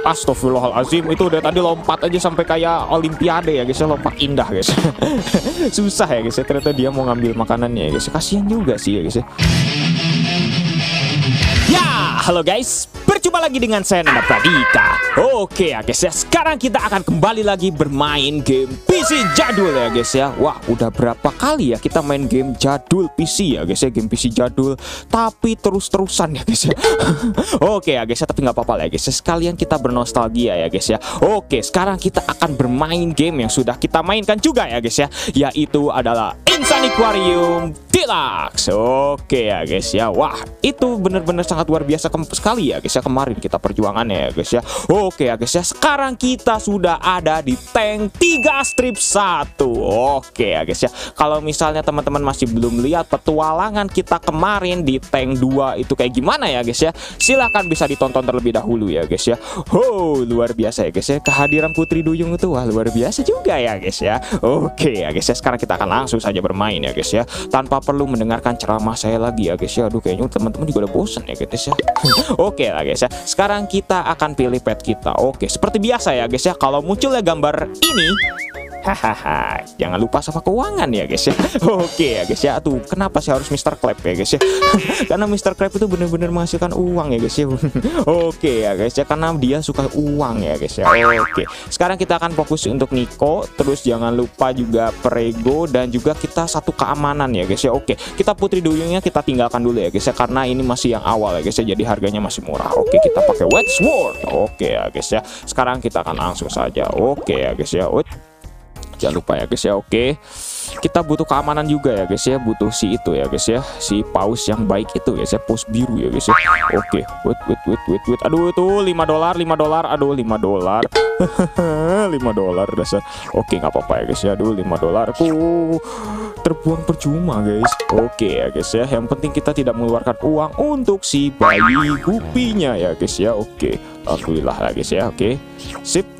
Astagfirullahalazim, itu udah tadi lompat aja sampai kayak olimpiade ya guys, lompat indah guys. Susah ya guys, ternyata dia mau ngambil makanannya ya guys. Kasihan juga sih ya guys. Ya, halo guys, berjumpa lagi dengan saya Nanda Pradika. Oke ya guys ya, sekarang kita akan kembali lagi bermain game PC jadul ya guys ya. Wah, udah berapa kali ya kita main game jadul PC ya guys ya, game PC jadul tapi terus-terusan ya guys ya. Oke ya guys ya, tapi nggak apa-apa lah ya guys ya, sekalian kita bernostalgia ya guys ya. Oke, sekarang kita akan bermain game yang sudah kita mainkan juga ya guys ya, yaitu adalah Insaniquarium Deluxe. Oke ya guys ya, wah itu bener-bener sangat luar biasa sekali ya guys ya, kemarin kita perjuangannya ya guys ya. Oke ya guys ya, sekarang kita sudah ada di tank 3 strip 1. Oke ya guys ya, kalau misalnya teman-teman masih belum lihat petualangan kita kemarin di tank 2 itu kayak gimana ya guys ya, silahkan bisa ditonton terlebih dahulu ya guys ya. Luar biasa ya guys ya, kehadiran Putri Duyung itu wah luar biasa juga ya guys ya. Oke ya guys ya, sekarang kita akan langsung saja bermain ya guys ya, tanpa perlu mendengarkan ceramah saya lagi ya guys ya. Aduh, kayaknya teman-teman juga udah bosan ya guys ya. Oke lah guys ya, sekarang kita akan pilih pet kita. Oke, seperti biasa ya guys ya, kalau munculnya gambar ini, hahaha, jangan lupa sama keuangan ya guys ya. Oke ya guys ya, tuh kenapa sih harus Mr. Clap ya guys ya? Karena Mr. Clap itu benar-benar menghasilkan uang ya guys ya. Oke ya guys ya, karena dia suka uang ya guys ya. Oke, sekarang kita akan fokus untuk Nico, terus jangan lupa juga Prego, dan juga kita satu keamanan ya guys ya. Oke, kita Putri Duyungnya kita tinggalkan dulu ya guys ya, karena ini masih yang awal ya guys ya, jadi harganya masih murah. Oke, kita pakai White Sword. Oke ya guys ya, sekarang kita akan langsung saja. Oke ya guys ya. Jangan lupa ya guys ya. Oke, kita butuh keamanan juga ya guys ya, butuh si itu ya guys ya, si paus yang baik itu guys ya, paus biru ya guys ya. Oke, wait, aduh itu $5, aduh $5. $5 dasar. Oke, nggak apa-apa ya guys ya. Aduh, $5 ku terbuang percuma guys. Oke ya guys ya, yang penting kita tidak mengeluarkan uang untuk si bayi gupinya ya guys ya. Oke, alhamdulillah lah guys ya. Oke, sip.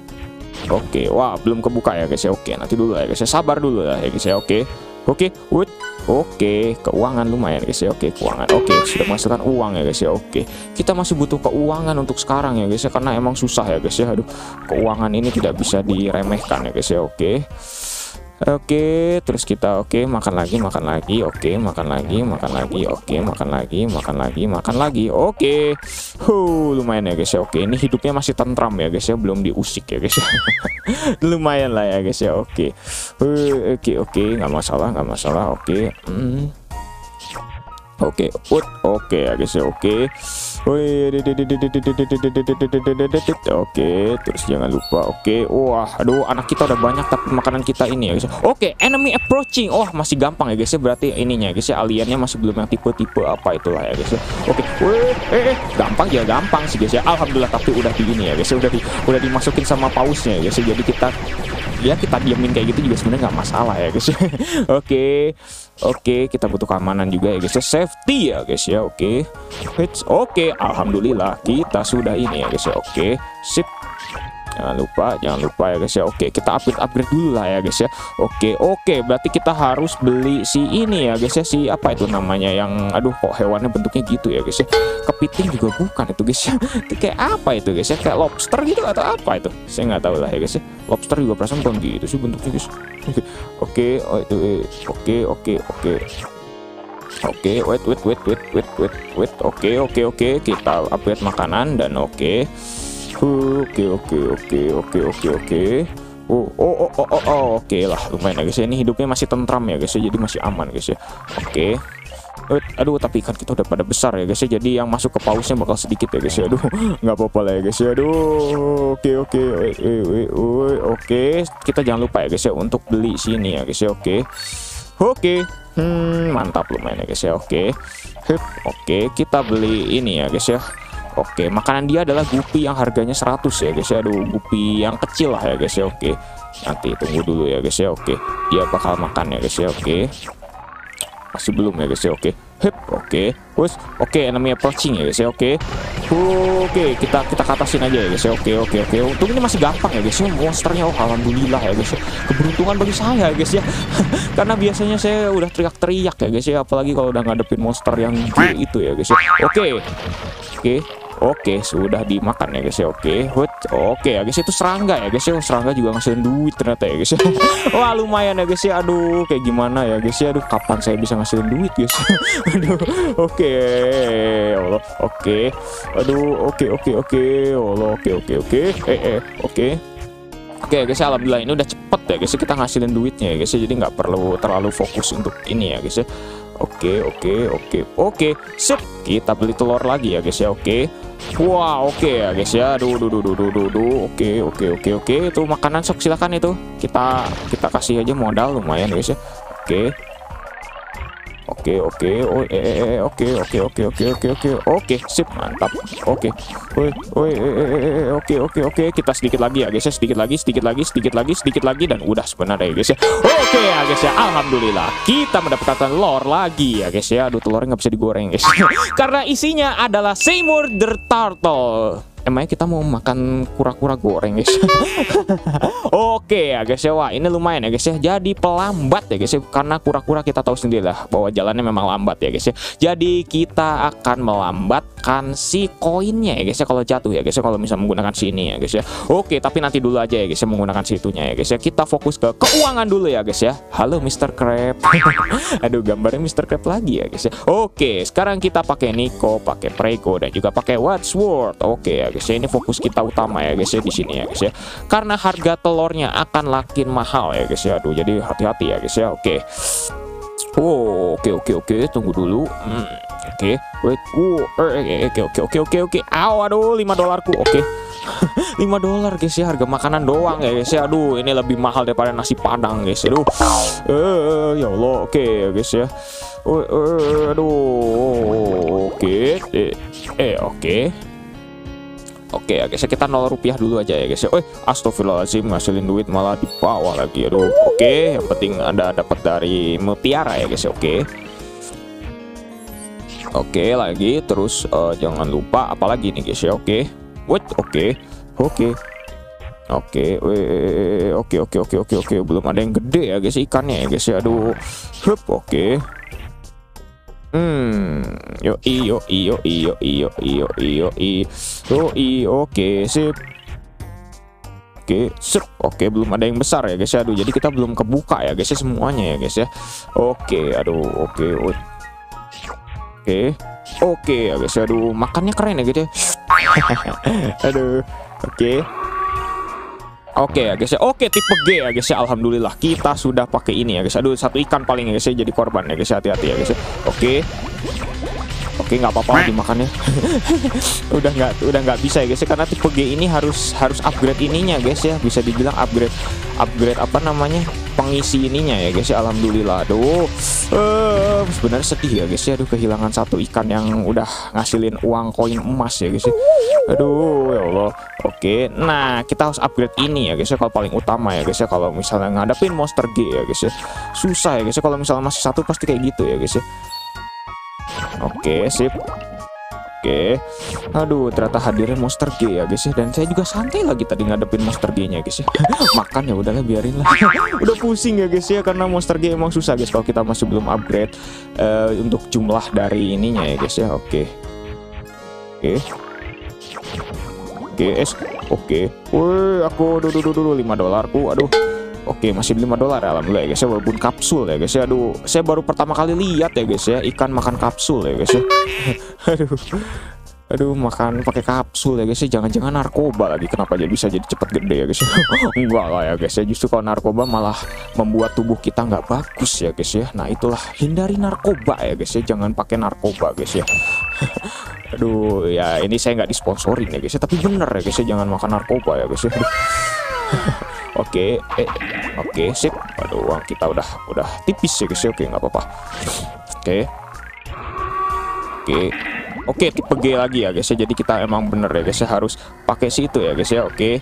Oke, wah belum kebuka ya guys ya. Oke, nanti dulu ya guys ya, sabar dulu ya guys ya. Oke, wait. Oke, keuangan lumayan guys ya. Oke, keuangan. Oke, sudah menghasilkan uang ya guys ya. Oke, kita masih butuh keuangan untuk sekarang ya guys ya, karena emang susah ya guys ya. Aduh, keuangan ini tidak bisa diremehkan ya guys ya. Oke, terus kita makan lagi. Oke, makan lagi. Oke, makan lagi. Oke, lumayan ya guys ya. Oke, ini hidupnya masih tentram ya guys ya, belum diusik ya guys ya. Lumayan lah ya guys ya. Oke, nggak masalah. Oke ya guys ya. Oke, terus jangan lupa. Oke, wah aduh, anak kita udah banyak tapi makanan kita ini ya guys. Oke, enemy approaching. Oh, masih gampang ya guys ya, berarti ininya guys ya, aliennya masih belum yang tipe-tipe apa itulah ya guys ya. Oke, gampang sih guys ya, alhamdulillah. Tapi udah di ini ya guys ya, udah dimasukin sama pausnya ya guys ya, jadi kita diamin kayak gitu juga sebenarnya nggak masalah ya guys ya. Oke, kita butuh keamanan juga ya guys ya, safety ya guys ya. Oke, alhamdulillah kita sudah ini ya guys ya. Oke, sip. Jangan lupa ya guys ya. Oke, kita upgrade dulu lah ya guys ya. Oke, berarti kita harus beli si ini ya guys ya, si apa itu namanya, yang aduh kok hewannya bentuknya gitu ya guys ya. Kepiting juga bukan itu guys ya. Itu kayak apa itu guys ya, kayak lobster gitu atau apa itu, saya nggak tahu lah ya guys ya. Lobster juga perasaan bukan gitu sih bentuknya guys. Oke, wait. Kita upgrade makanan dan oke. Oke lah, lumayan ya guys ya, ini hidupnya masih tentram ya guys ya, jadi masih aman guys ya. Oke. Aduh, tapi ikan kita udah pada besar ya guys ya, jadi yang masuk ke pausnya bakal sedikit ya guys ya. Aduh, nggak apa-apa lah ya guys ya. Aduh, oke, kita jangan lupa ya guys ya untuk beli sini ya guys ya. Oke, mantap, lumayan ya guys ya. Oke, kita beli ini ya guys ya. Oke, makanan dia adalah gupi yang harganya 100 ya guys ya. Aduh, gupi yang kecil lah ya guys ya. Oke, nanti tunggu dulu ya guys ya. Oke, dia bakal makan ya guys ya. Oke, masih belum ya guys ya. Oke, enemy approaching ya guys ya. Oke, kita katasin aja ya guys ya. Oke. Untung ini masih gampang ya guys ya, monsternya. Oh, alhamdulillah ya guys ya, keberuntungan bagi saya guys ya. Karena biasanya saya udah teriak-teriak ya guys ya, apalagi kalau udah ngadepin monster yang itu ya guys ya. Oke, Oke, sudah dimakan ya guys ya. Oke, oke ya guys, itu serangga ya guys ya. Serangga juga ngasilin duit ternyata ya guys ya. Wah, lumayan ya guys ya. Aduh, kayak gimana ya guys ya. Aduh, kapan saya bisa ngasilin duit guys. Aduh, oke. Allah, oke. Aduh, oke. Allah, oke. Oke. Oke guys, alhamdulillah ini udah cepet ya guys, kita ngasilin duitnya ya guys, jadi nggak perlu terlalu fokus untuk ini ya guys ya. Oke, sip, kita beli telur lagi ya guys ya. Oke, wah, oke ya guys ya. Aduh, oke, itu makanan sok, silakan itu kita kasih aja modal lumayan guys ya. Oke, sip, mantap. Oke, kita sedikit lagi ya guys ya, sedikit lagi dan udah sebenarnya ya guys ya. Oke ya guys ya, alhamdulillah kita mendapatkan telur lagi ya guys ya. Aduh, telurnya nggak bisa digoreng guys karena isinya adalah Seymour the Turtle. Emangnya kita mau makan kura-kura goreng guys. Oke ya guys ya, wah ini lumayan ya guys ya. Jadi pelambat ya guys ya, karena kura-kura kita tahu sendiri lah bahwa jalannya memang lambat ya guys ya. Jadi kita akan melambatkan si koinnya ya guys ya kalau jatuh ya guys ya, kalau misalnya menggunakan sini ya guys ya. Oke, tapi nanti dulu aja ya guys ya menggunakan situnya ya guys ya. Kita fokus ke keuangan dulu ya guys ya. Halo Mr. Crab. Aduh, gambarnya Mr. Crab lagi ya guys ya. Oke, sekarang kita pakai Nico, pakai Prego dan juga pakai Wadsworth. Oke ya guys ya, ini fokus kita utama ya guys ya di sini ya guys ya, karena harga telurnya akan makin mahal ya guys ya. Aduh, jadi hati-hati ya guys ya. Oke, tunggu dulu. Oke, wait. Oke. Aduh, $5ku. Oke. $5 guys ya, harga makanan doang ya guys ya. Aduh, ini lebih mahal daripada nasi padang guys. Aduh, ya Allah. Oke guys ya. Aduh, oke ya guys, kita $0 dulu aja ya guys ya. Astagfirullahaladzim, ngasilin duit malah di bawah lagi. Aduh, oke, yang penting Anda dapat dari mutiara ya guys ya. Oke, lagi terus jangan lupa apalagi nih guys ya. Oke, belum ada yang gede ya guys ikannya ya guys ya. Aduh, oke. Oke, sip. Oke, belum ada yang besar ya guys ya. Aduh, jadi kita belum kebuka ya guys ya semuanya ya guys ya. Oke, aduh, oke ya guys ya. Aduh, makannya keren ya guys ya. Aduh, Oke ya guys ya. Oke, tipe G ya guys ya. Alhamdulillah kita sudah pakai ini ya guys. Aduh, satu ikan paling ya guys ya jadi korban ya guys. Hati-hati ya guys ya. Oke, nggak apa-apa dimakannya. udah nggak bisa ya guys ya, karena tipe G ini harus upgrade ininya guys ya. Bisa dibilang upgrade apa namanya, pengisi ininya ya guys ya. Alhamdulillah. Aduh, sebenarnya sedih ya guys ya. Aduh, kehilangan satu ikan yang udah ngasilin uang koin emas ya guys ya. Aduh, ya Allah. Oke, nah kita harus upgrade ini ya guys ya, kalau paling utama ya guys ya. Kalau misalnya ngadepin monster G ya guys ya, susah ya guys ya. Kalau misalnya masih satu pasti kayak gitu ya guys ya. Oke, sip. Oke, aduh, ternyata hadirnya monster G ya guys ya. Dan saya juga santai lagi tadi ngadepin monster G nya guys ya. Makan ya udahlah, biarin lah. Udah pusing ya guys ya, karena monster G emang susah guys kalau kita masih belum upgrade untuk jumlah dari ininya ya guys ya. Oke, woi, aku dulu $5ku. Aduh, oke, masih $5 alhamdulillah ya guys ya, walaupun kapsul ya guys ya. Aduh, saya baru pertama kali lihat ya guys ya, ikan makan kapsul ya guys ya. Aduh, makan pakai kapsul ya guys ya. Jangan-jangan narkoba lagi, kenapa bisa jadi cepat gede ya guys ya. Enggak lah ya guys ya, justru kalau narkoba malah membuat tubuh kita nggak bagus ya guys ya. Nah, itulah, hindari narkoba ya guys ya, jangan pakai narkoba guys ya. Aduh, ya ini saya nggak disponsorin ya guys ya, tapi bener ya guys ya, jangan makan narkoba ya guys ya. Oke, sip. Aduh, uang kita udah tipis ya guys ya. Oke, nggak apa-apa. Oke, tipe G lagi ya guys ya. Jadi kita emang bener ya guys ya, harus pakai situ ya guys ya. Oke.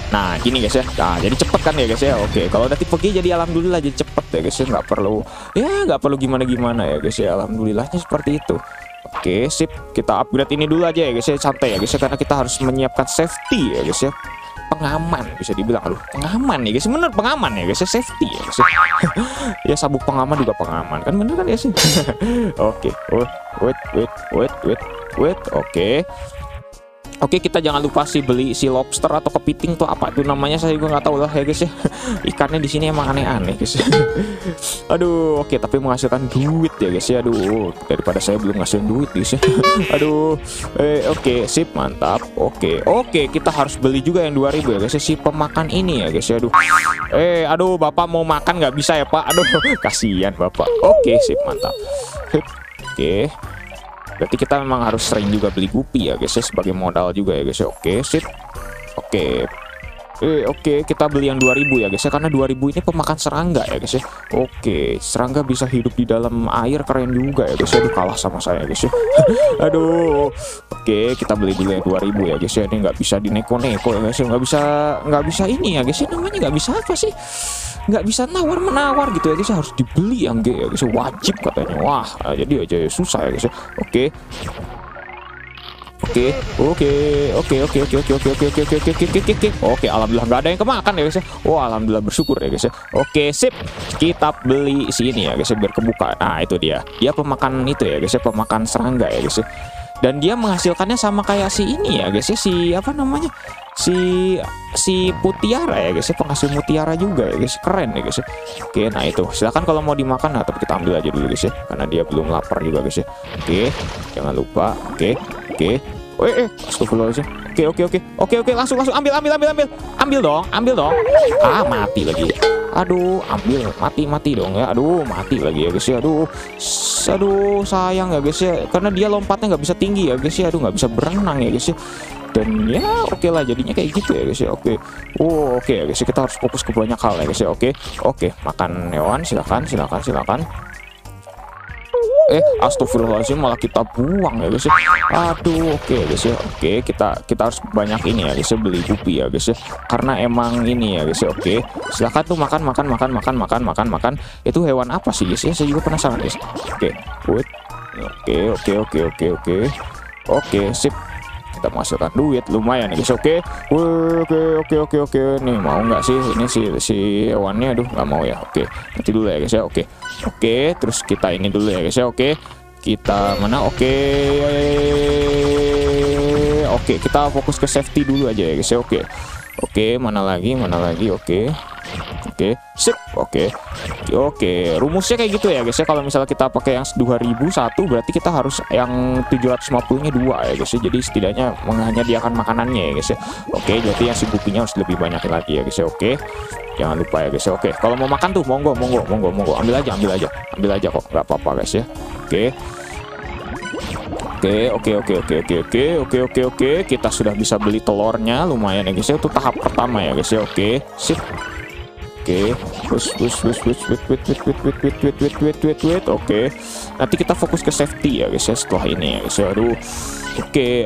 Nah, gini guys ya. Nah, jadi cepet kan ya guys ya. Oke, kalau udah tipe G jadi alhamdulillah jadi cepet ya guys ya. Nggak perlu gimana-gimana ya guys ya. Alhamdulillahnya seperti itu. Oke, sip. Kita upgrade ini dulu aja ya guys ya. Santai ya guys ya, karena kita harus menyiapkan safety ya guys ya. Pengaman bisa dibilang. Aduh, pengaman ya guys, bener pengaman ya guys ya, safety ya guys ya. Ya, sabuk pengaman juga pengaman kan, bener kan ya sih. Oke, wait. wait, oke. Oke, kita jangan lupa sih beli si lobster atau kepiting tuh apa tuh namanya, saya juga nggak tahu lah ya guys ya. Ikannya di sini emang aneh-aneh guys. Aduh, oke, tapi menghasilkan duit ya guys ya. Aduh, daripada saya belum ngasilin duit guys ya. Aduh, oke, sip, mantap. Oke, kita harus beli juga yang 2000 ya guys ya, si pemakan ini ya guys ya. Aduh, aduh, bapak mau makan nggak bisa ya pak? Aduh, kasihan bapak. Oke, sip, mantap. Oke. Berarti kita memang harus sering juga beli gupi ya guys ya, sebagai modal juga ya guys ya. Oke, sip. Oke. Oke, kita beli yang 2000 ya guys ya, karena 2000 ini pemakan serangga ya guys ya. Oke, serangga bisa hidup di dalam air, keren juga ya guys ya. Aduh, kalah sama saya guys ya. Aduh. Oke, kita beli dulu yang 2000 ya guys ya. Ini nggak bisa dineko-neko ya guys ya. Nggak bisa ini ya guys ya, namanya nggak bisa apa sih? Nggak bisa nawar-menawar gitu ya guys, harus dibeli yang G ya guys, wajib katanya. Wah, jadi aja susah ya guys ya. Oke, alhamdulillah nggak ada yang kemakan ya guys ya. Wah, alhamdulillah, bersyukur ya guys ya. Oke, sip, kita beli si ini ya guys ya, biar kebuka. Nah, itu dia pemakan itu ya guys ya, pemakan serangga ya guys ya. Dan dia menghasilkannya sama kayak si ini ya guys ya, si apa namanya, si mutiara ya guys ya, penghasil mutiara juga ya guys, keren ya guys ya. Oke, nah itu silakan kalau mau dimakan. Nah, tapi kita ambil aja dulu guys ya, karena dia belum lapar juga guys ya. Oke, jangan lupa. Oke, astagfirullahaladzim. Oke, langsung ambil dong. Ah, mati lagi. Aduh, ambil, mati dong ya. Aduh, mati lagi ya guys ya. Aduh, sayang ya guys ya, karena dia lompatnya nggak bisa tinggi ya guys ya. Aduh, nggak bisa berenang ya guys ya. Dan ya oke lah, jadinya kayak gitu ya guys ya. Oke ya guys ya, kita harus fokus ke banyak hal ya guys ya. Oke, makan hewan, silakan. Astagfirullahaladzim, malah kita buang ya guys ya. Aduh, oke guys ya. Oke, kita harus banyak ini ya guys ya, beli gupi ya guys ya, karena emang ini ya guys ya. Oke, silakan tuh makan. Itu hewan apa sih guys ya, saya juga penasaran guys. Oke, wait. Oke, sip. Kita menghasilkan duit lumayan ya guys. Oke. Nih, mau nggak sih ini si hewannya? Aduh, nggak mau ya. Oke, nanti dulu ya guys ya. Oke, terus kita ini dulu ya guys ya. Oke, kita mana? Oke, kita fokus ke safety dulu aja ya guys ya. Oke, mana lagi? Oke, sip. Oke, rumusnya kayak gitu ya guys ya. Kalau misalnya kita pakai yang 2001, berarti kita harus yang 750-nya 2 ya guys ya. Jadi setidaknya menyediakan makanannya ya guys ya. Oke, jadi yang si gupinya harus lebih banyak lagi ya guys ya. Oke, jangan lupa ya guys ya. Oke, kalau mau makan tuh monggo, ambil aja kok, nggak apa-apa guys ya. Oke, kita sudah bisa beli telurnya, lumayan ya guys ya. Itu tahap pertama ya guys ya. Oke, sip. Oke, Oke, nanti kita fokus ke safety ya guys ya setelah ini ya guys ya.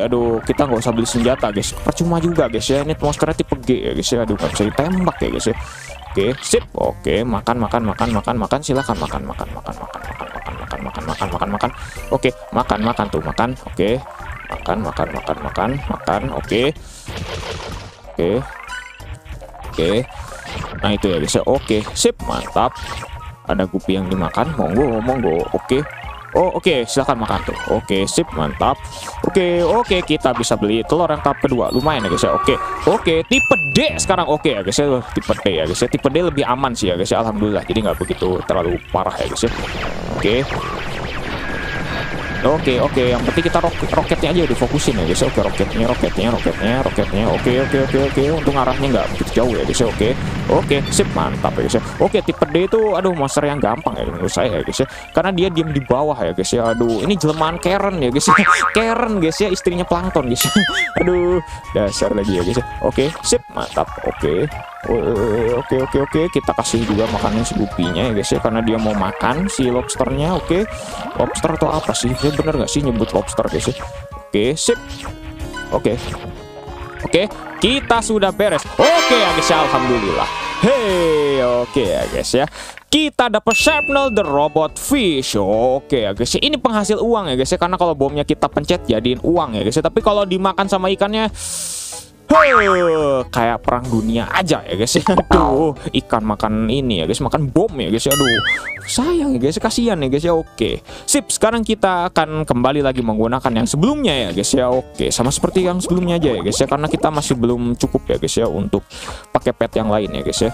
Aduh, kita nggak usah beli senjata guys, percuma juga guys ya. Ini monsternya tipe G ya guys ya. Aduh, nggak bisa ditembak ya guys ya. Oke, sip. Oke, makan. Silakan makan. Oke, makan tuh, makan. Oke, makan. Oke. Nah, itu ya guys ya. Oke, sip, mantap. Ada gupi yang dimakan, monggo. Oke, silakan makan tuh. Oke, sip, mantap. Oke, kita bisa beli telur yang tahap kedua, lumayan ya guys ya. Oke, tipe D sekarang. Oke ya guys ya, tipe D ya guys ya. Tipe D lebih aman sih ya guys ya, alhamdulillah. Jadi nggak begitu terlalu parah ya guys ya. Oke, yang penting kita roketnya aja difokusin ya guys. Oke, roketnya. Oke, untung arahnya nggak begitu jauh ya guys. Oke, sip, mantap ya guys ya. Oke, tipe D itu aduh monster yang gampang ya menurut saya ya guys ya, karena dia diam di bawah ya guys ya. Aduh, ini jelmaan Karen ya guys ya. Karen guys ya, istrinya Plankton guys ya. Aduh, dasar lagi ya guys ya. Oke, sip, mantap. Oke, kita kasih juga makanan si gupinya ya guys ya, karena dia mau makan si lobsternya. Oke, lobster atau apa sih? Dia bener nggak sih nyebut lobster guys ya? Oke, sip. Oke, kita sudah beres. Oke ya guys ya, alhamdulillah. Oke ya guys ya, kita dapat Sharpnel the Robot Fish. Oke ya guys ya, ini penghasil uang ya guys ya, karena kalau bomnya kita pencet jadiin uang ya guys ya. Tapi kalau dimakan sama ikannya, Kayak perang dunia aja ya guys ya. Aduh, ikan makan ini ya guys, makan bom ya guys ya. Aduh, sayang ya guys, kasihan ya guys ya. Oke, sip. Sekarang kita akan kembali lagi menggunakan yang sebelumnya ya guys ya. Oke, sama seperti yang sebelumnya aja ya guys ya, karena kita masih belum cukup ya guys ya untuk pakai pet yang lain ya guys ya.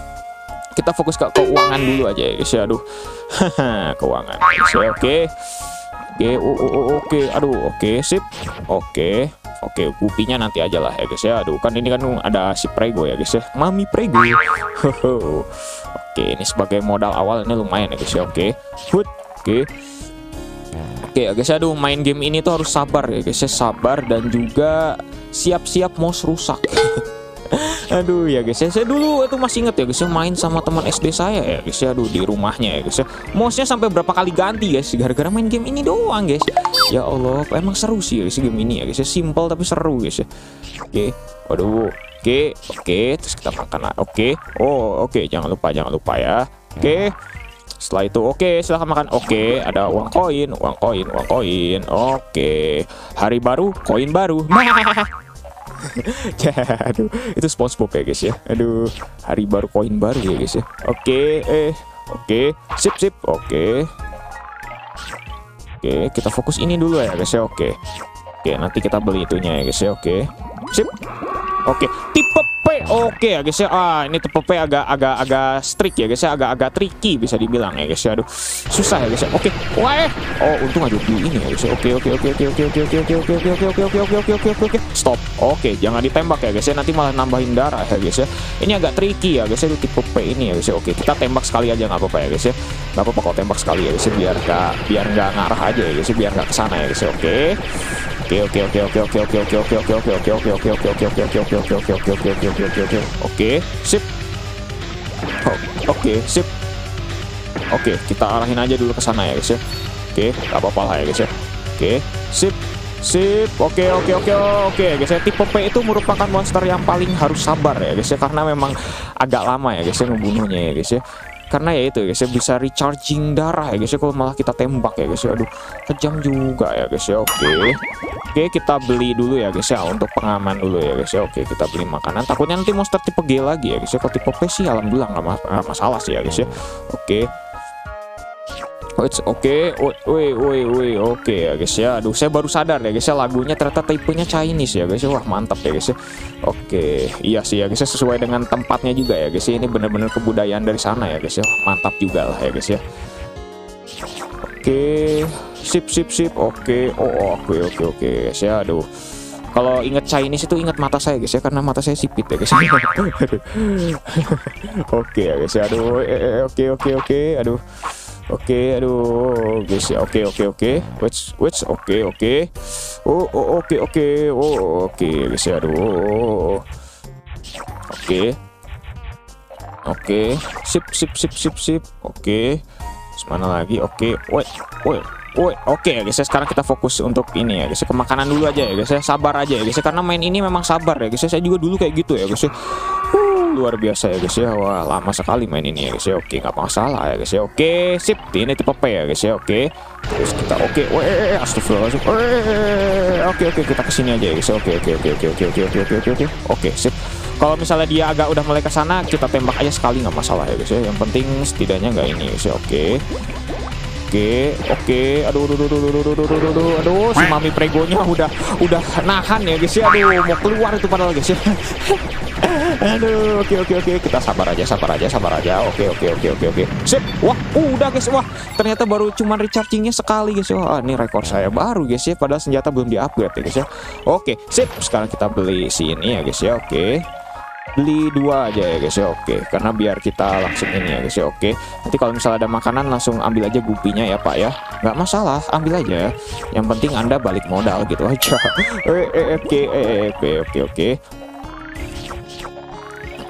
Kita fokus ke keuangan dulu aja ya guys ya. Aduh, keuangan guys ya. Oke. Oke, aduh, oke, sip. Oke, gupinya nanti aja lah ya guys ya. Aduh, kan ini kan ada si Prego ya guys ya, Mami Prego. Oke, ini sebagai modal awal ini lumayan ya guys ya. Oke, oke ya guys ya. Aduh, main game ini tuh harus sabar ya guys ya, sabar dan juga siap-siap mouse rusak. Aduh ya guys ya, saya dulu itu masih inget ya guys ya, main sama teman SD saya ya guys ya. Aduh, di rumahnya ya guys ya, mouse-nya sampai berapa kali ganti guys, gara-gara main game ini doang guys. Ya Allah, emang seru sih guys game ini ya guys ya, simple tapi seru guys ya. Oke, waduh, oke, terus kita makan. Oke, oke, jangan lupa ya. Oke, setelah itu oke, silahkan makan. Oke, ada uang koin. Oke, hari baru, koin baru. Aduh, itu SpongeBob ya guys ya. Aduh, hari baru koin baru ya guys ya. Oke, sip. Oke, kita fokus ini dulu ya guys ya. Oke, nanti kita beli itunya ya guys ya. Oke, sip. Oke, tipe P. Oke ya guys ya. Ini tipe P agak strict ya guys ya, agak tricky bisa dibilang ya guys ya. Aduh, susah ya guys ya. Oke. Untung aja beli ini ya guys ya. Oke. Stop. Oke, jangan ditembak ya guys ya, nanti malah nambahin darah ya guys ya. Ini agak tricky ya guys ya, tipe P ini ya guys ya. Oke, kita tembak sekali aja nggak apa-apa ya guys ya. Nggak apa-apa kalau tembak sekali ya guys ya, biar nggak ngarah aja ya guys ya, biar nggak kesana ya guys ya. Oke, sip. Sip. Oke, kita arahin aja dulu ke sana ya guys ya. Oke, nggak apa-apa lah ya guys ya. Oke, sip. Oke guys ya, tipe P itu merupakan monster yang paling harus sabar ya guys ya, karena memang agak lama ya guys ya ngebunuhnya ya guys ya. Karena ya itu guys ya, bisa recharging darah ya guys ya kalau malah kita tembak ya guys ya. Aduh, kejam juga ya guys ya. Oke, kita beli dulu ya guys ya, untuk pengaman dulu ya guys ya. Oke, kita beli makanan, takutnya nanti monster tipe G lagi ya guys ya. Kalau tipe P sih alhamdulillah nggak masalah sih ya guys ya. Oke, oke ya guys ya. Aduh, saya baru sadar ya guys ya, lagunya ternyata tipenya Chinese ya guys ya. Wah, mantap ya guys ya. Oke, iya sih ya guys ya, sesuai dengan tempatnya juga ya guys ya. Ini bener-bener kebudayaan dari sana ya guys ya. Mantap juga lah ya guys ya. Oke, sip. Oke, guys ya. Aduh, kalau inget Chinese itu ingat mata saya guys ya, karena mata saya sipit ya guys. Oke ya guys ya. Aduh, oke. Aduh. Oke, aduh guys ya. Oke. Wait. Oke. Oke guys ya. Aduh. Oke. Sip. Oke. Mana lagi? Oke. Wait. Oke ya guys ya, sekarang kita fokus untuk ini ya guys ya, ke makanan dulu aja ya guys ya. Sabar aja ya guys ya, karena main ini memang sabar ya guys ya. Saya juga dulu kayak gitu ya guys ya. Luar biasa ya guys ya. Wah, lama sekali main ini ya guys ya. Oke, nggak masalah ya guys ya. Oke, sip. Ini tipe P ya guys ya. Oke, terus kita astagfirullahaladzim. Oke, kita kesini aja ya guys ya. Oke, sip. Kalau misalnya dia agak udah mulai ke sana, kita tembak aja sekali, nggak masalah ya guys ya. Yang penting setidaknya nggak ini guys ya. Oke. Aduh, si Mami Pregonya udah nahan ya guys ya. Aduh, mau keluar itu padahal guys ya. Aduh, oke. Kita sabar aja. Oke. Sip. Wah, udah guys. Wah, ternyata baru cuma rechargingnya sekali guys. Wah, ini rekor saya baru guys ya. Padahal senjata belum di-upgrade ya guys ya. Oke, sip. Sekarang kita beli si ini ya guys ya. Oke. Beli 2 aja ya guys ya. Oke, karena biar kita langsung ini ya guys ya. Oke, nanti kalau misalnya ada makanan langsung ambil aja gupinya ya Pak ya, nggak masalah, ambil aja, yang penting Anda balik modal gitu aja.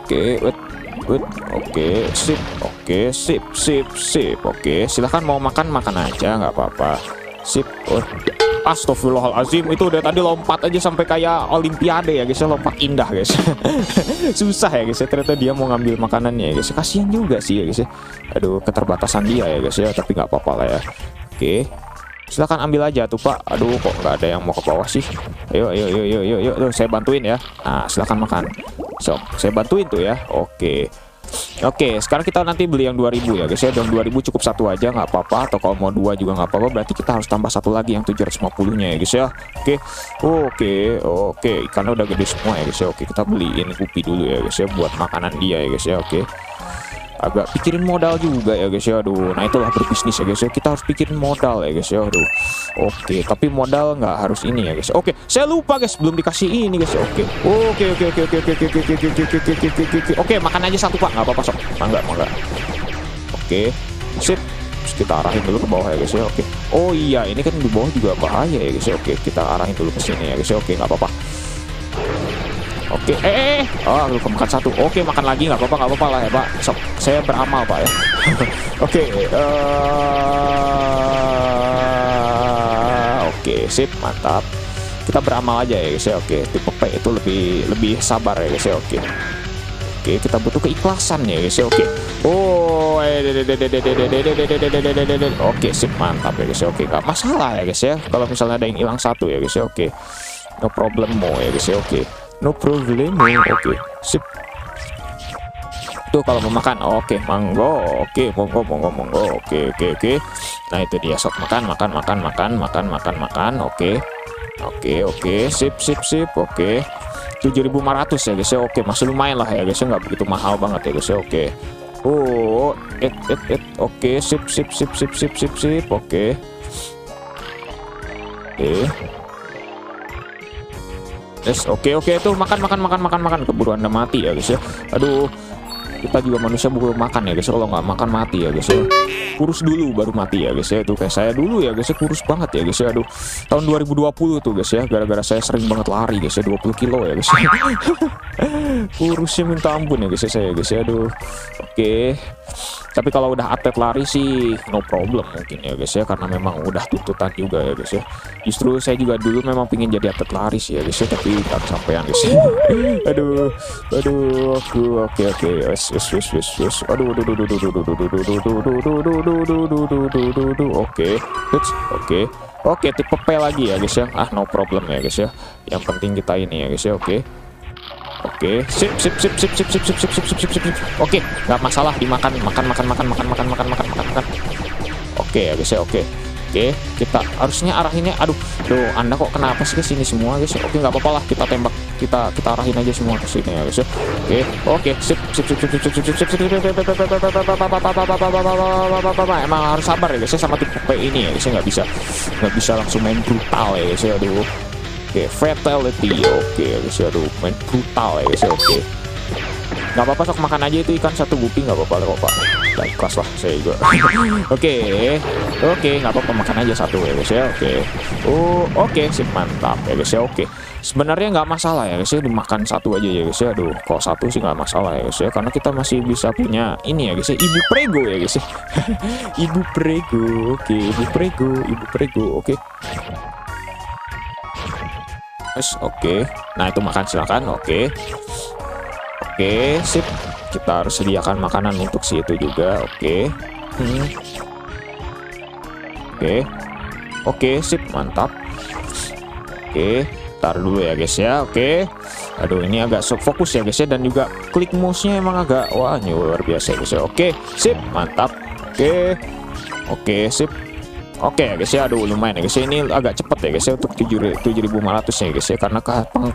Oke, sip. Oke, silahkan mau makan aja, nggak apa-apa. Sip. Astagfirullahaladzim, itu udah tadi lompat aja sampai kayak olimpiade ya guys ya, lompat indah guys. Susah ya guys ya, ternyata dia mau ngambil makanannya ya guys. Kasihan juga sih ya guys ya. Aduh, keterbatasan dia ya guys ya, tapi nggak apa-apa lah ya. Oke. Silakan ambil aja tuh Pak. Aduh, kok nggak ada yang mau ke bawah sih. Ayo, ayo, ayo, ayo, ayo, ayo. Tuh, saya bantuin ya. Nah, silakan makan. So, saya bantuin tuh ya. Oke. Oke, sekarang kita nanti beli yang 2000 ya guys ya. Yang 2000 cukup satu aja nggak apa-apa, atau kalau mau dua juga nggak apa-apa. Berarti kita harus tambah satu lagi yang 750-nya ya guys ya. Oke. Oke, oke. Ikannya udah gede semua ya guys ya. Oke, kita beliin gupi dulu ya guys ya buat makanan dia ya guys ya. Oke. Agak pikirin modal juga ya guys ya. Aduh, nah itulah berbisnis ya guys ya. Kita harus pikirin modal ya guys ya. Aduh. Oke, tapi modal nggak harus ini ya guys. Oke, saya lupa guys, belum dikasih ini guys. Oke. Oke, oke, oke, oke, oke, oke, oke, oke, oke, oke, oke. Oke, makan aja satu Pak, nggak apa-apa sok. Mangga, mangga. Oke, sip. Terus kita arahin dulu ke bawah ya guys ya. Oke. Oh iya, ini kan di bawah juga bahaya ya guys ya. Oke, kita arahin dulu ke sini ya guys ya. Oke, nggak apa-apa. Oke, oh, lu makan satu. Oke, makan lagi nggak apa-apa lah ya Pak. Sok, saya beramal Pak ya. Oke, oke, sip, mantap. Kita beramal aja ya guys ya. Oke, tipe P itu lebih sabar ya guys ya. Oke. Oke, kita butuh keikhlasan ya guys ya. Oke. Oh, oke, sip, mantap ya guys ya. Oke, nggak masalah ya guys ya. Kalau misalnya ada yang hilang satu ya guys ya. Oke. No problem mo ya guys ya. Oke. No problem. Oke, sip. Tuh kalau mau makan, oke, manggo, oke, monggo, oke. Nah itu dia, sok makan, oke, sip, oke. 7.500 ya guys ya. Oke, masih lumayan lah ya guys ya, nggak begitu mahal banget ya guys ya. Oke. Oh, oke, sip, oke. Yes, oke tuh makan keburu Anda mati ya guys ya. Aduh, kita juga manusia butuh makan ya guys ya. Kalau nggak makan mati ya guys ya. Kurus dulu baru mati ya guys ya. Itu kayak saya dulu ya guys ya, kurus banget ya guys ya. Aduh, tahun 2020 tuh guys ya, gara-gara saya sering banget lari guys ya, 20 kilo ya guys ya. Kurusnya minta ampun ya guys ya saya guys ya. Aduh. Oke. Tapi kalau udah atlet lari sih no problem mungkin ya guys ya, karena memang udah tuntutan juga ya guys ya. Justru saya juga dulu memang pingin jadi atlet lari sih ya guys ya, tapi nggak kesampaian guys ya. Aduh, oke, wes. Aduh, oke, tipe P lagi ya guys ya. Ah, no problem ya guys ya. Yang penting kita ini ya guys ya. Oke, sip. Oke, nggak masalah dimakan, makan. Oke ya guys ya. Oke, kita harusnya arahinnya. Aduh, Anda kok kenapa sih ke sini semua guys? Oke, nggak apa-apa lah, kita tembak, kita arahin aja semua ke sini ya guys ya. Oke, sip. Emang harus sabar ya guys ya sama tipe P ini ya guys ya, nggak bisa langsung main brutal ya guys ya. Aduh. Oke, fatality. Oke guys ya, aduh, main brutal ya guys ya. Oke, nggak apa-apa, sok makan aja itu ikan satu gupi, nggak apa-apa lah Pak. Nah, ikhlas lah saya juga. Oke, nggak apa-apa, makan aja satu ya guys ya. Oke, sip, mantap ya guys ya. Oke, sebenarnya nggak masalah ya guys ya, dimakan satu aja ya guys ya. Aduh, kalau satu sih nggak masalah ya guys ya, karena kita masih bisa punya ini ya guys ya, ibu prego ya guys ya. Ibu prego. Oke. Oke, nah itu makan silakan. Oke, sip. Kita harus sediakan makanan untuk si itu juga. Oke, sip, mantap. Oke, tar dulu ya guys ya. Oke, aduh, ini agak fokus ya guys ya, dan juga klik mouse-nya emang agak ini luar biasa ya guys ya. Oke, sip, mantap. Oke, sip. Oke ya guys ya, aduh lumayan ya guys ya, ini agak cepet ya guys ya untuk 7.500 ya guys ya, karena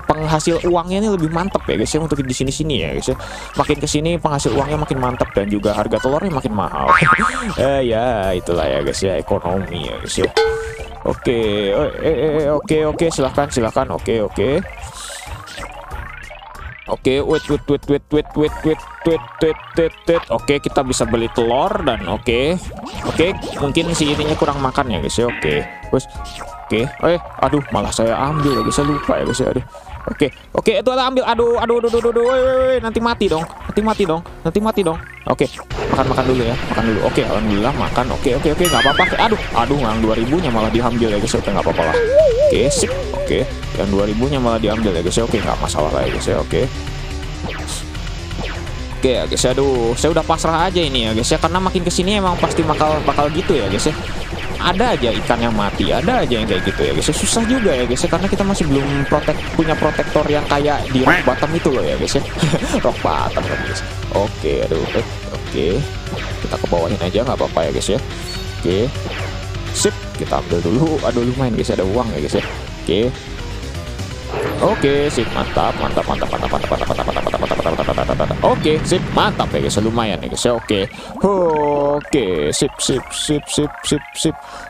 penghasil uangnya ini lebih mantap ya guys ya untuk di sini ya guys ya. Makin kesini penghasil uangnya makin mantap, dan juga harga telurnya makin mahal. Ya itulah ya guys ya, ekonomi ya guys ya. Oke, silakan. Oke, wait. Oke, kita bisa beli telur, dan oke, mungkin si ininya kurang makan ya guys ya. Oke, aduh, malah saya ambil ya guys, saya lupa ya guys ya. Aduh. Oke, itu ada ambil. Aduh, nanti mati dong. Oke, makan dulu ya, Oke, alhamdulillah makan. Oke, nggak apa-apa. Aduh, yang 2000-nya malah diambil ya guys. Oke, nggak apa-apa lah. Oke, sip. Oke, yang 2000-nya malah diambil ya guys. Oke, nggak masalah lah ya guys ya. Oke ya guys, aduh, saya udah pasrah aja ini ya guys ya, karena makin kesini emang pasti bakal gitu ya guys ya. ada aja ikan yang mati, ada aja yang kayak gitu ya guys. Susah juga ya guys ya, karena kita masih belum punya protektor yang kayak di rock bottom itu loh ya guys ya. Rock bottom kan guys. Oke, aduh, oke, kita ke bawahin aja nggak apa-apa ya guys ya. Oke, sip, kita ambil dulu. Aduh, lumayan guys, ada uang ya guys ya. Oke, sip, mantap. Oke, sip, mantap ya guys, lumayan ya guys. Oke, sip.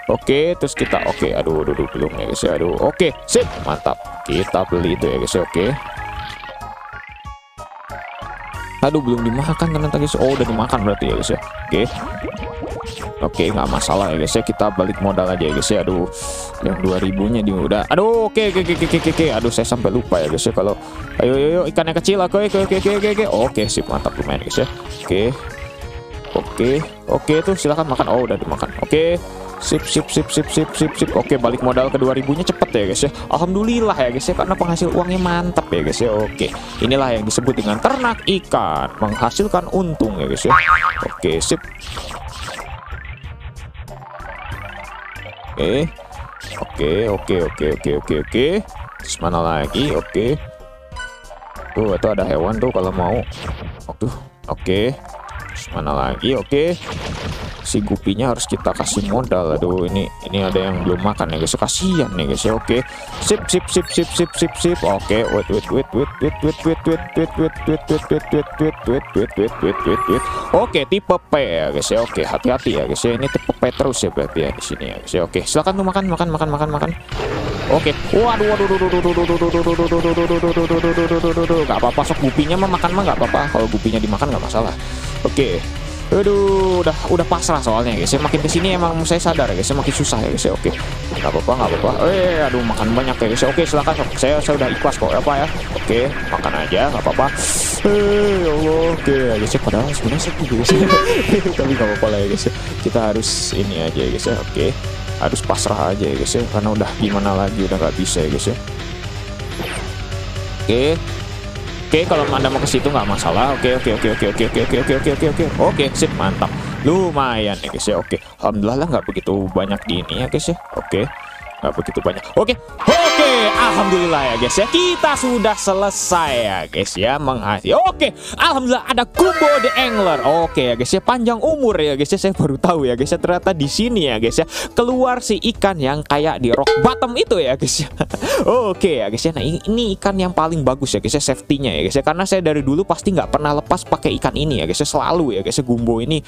Oke, terus kita aduh, belum ya guys. Aduh, oke, sip, mantap. Kita beli itu ya guys. Oke. Aduh, belum dimakan ternyata guys. Oh, udah dimakan berarti ya guys ya. Oke, nggak masalah ya guys ya, kita balik modal aja ya guys ya. Aduh, yang 2000-nya di udah. Aduh, oke. Aduh, saya sampai lupa ya guys ya kalau ayo ikan yang kecil. Oke, sip, mantap, lumayan guys ya. Oke, tuh silakan makan. Oh, udah dimakan. Oke. Sip. Oke, balik modal ke 2000-nya cepet ya guys ya. Alhamdulillah ya guys ya, karena penghasil uangnya mantap ya guys ya. Oke, inilah yang disebut dengan ternak ikan, menghasilkan untung ya guys ya. Oke, sip. Oke. Terus mana lagi? Oke. Tuh, itu ada hewan tuh kalau mau. Oke. Terus mana lagi? Oke. Si gupinya harus kita kasih modal. Aduh, ini ada yang belum makan ya guys. Kasihan nih guys ya. Oke. Sip. Oke, wait. Oke, tipe P ya guys ya. Oke, hati-hati ya guys ya. Ini tipe P terus ya berarti ya di sini ya guys ya. Oke, silakan tuh makan. Oke. Waduh. Gak apa-apa, sok gupinya mah makan mah gak apa-apa. Kalau gupinya dimakan gak masalah. Oke. Aduh, udah pasrah soalnya guys ya. Makin kesini emang saya sadar ya guys ya, makin susah ya guys ya. Oke, nggak apa-apa. Aduh, makan banyak ya guys ya. Oke, silakan, saya udah ikhlas kok apa ya. Oke, makan aja nggak apa-apa. Ya Allah, oke guys ya, padahal sebenarnya sedih guys ya. Tapi nggak apa-apa lah ya guys ya. Kita harus ini aja ya guys ya. Oke, harus pasrah aja ya guys ya, karena udah gimana lagi, udah nggak bisa ya guys ya. Oke, kalau Anda mau ke situ nggak masalah. Oke. Oke, sip, mantap. Lumayan ya guys ya. Oke, alhamdulillah nggak begitu banyak di ini ya guys ya. Oke, nggak begitu banyak. Oke, alhamdulillah ya guys ya, kita sudah selesai ya guys ya menghasil. Oke, alhamdulillah ada Kumbo the Angler. Oke ya guys ya, panjang umur ya guys ya, saya baru tahu ya guys ya, ternyata di sini ya guys ya keluar si ikan yang kayak di rock bottom itu ya guys ya. Oke ya guys ya, nah ini ikan yang paling bagus ya guys ya, safety-nya ya guys ya, karena saya dari dulu pasti nggak pernah lepas pakai ikan ini ya guys ya, selalu ya guys ya. Kumbo ini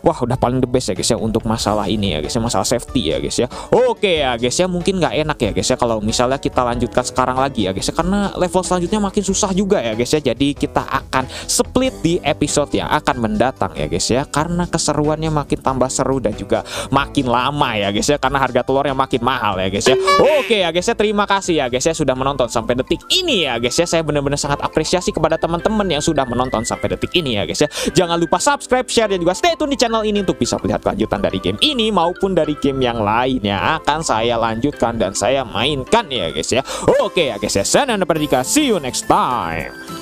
wah udah paling the best ya guys ya untuk masalah ini ya guys ya, masalah safety ya guys ya. Oke ya guys ya, mungkin nggak enak ya guys ya kalau misalnya kita lanjutkan sekarang lagi ya guys ya, karena level selanjutnya makin susah juga ya guys ya. Jadi kita akan split di episode yang akan mendatang ya guys ya, karena keseruannya makin tambah seru dan juga makin lama ya guys ya, karena harga telurnya makin mahal ya guys ya. Oke ya guys ya, terima kasih ya guys ya sudah menonton sampai detik ini ya guys ya. Saya benar-benar sangat apresiasi kepada teman-teman yang sudah menonton sampai detik ini ya guys ya. Jangan lupa subscribe, share, dan juga stay tune di channel ini untuk bisa melihat kelanjutan dari game ini maupun dari game yang lain yang akan saya lanjutkan dan saya mainkan ya guys ya. Oke ya guys ya, saya Nanda Pradika, see you next time.